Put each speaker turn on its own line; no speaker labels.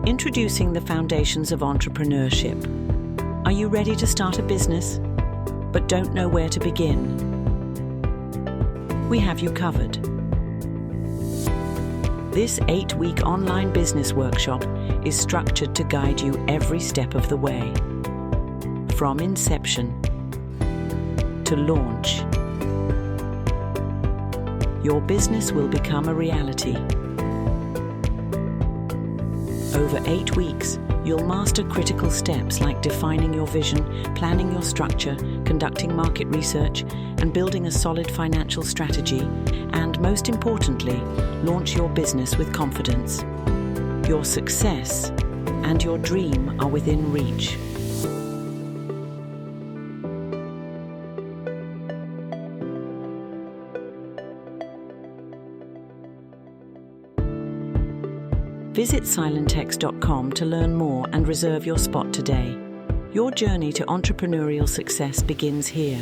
Introducing the Foundations of Entrepreneurship. Are you ready to start a business, but don't know where to begin? We have you covered. This 8-week online business workshop is structured to guide you every step of the way. From inception to launch, your business will become a reality. Over 8 weeks, you'll master critical steps like defining your vision, planning your structure, conducting market research, and building a solid financial strategy, and most importantly, launch your business with confidence. Your success and your dream are within reach. Visit Cylentex.com to learn more and reserve your spot today. Your journey to entrepreneurial success begins here.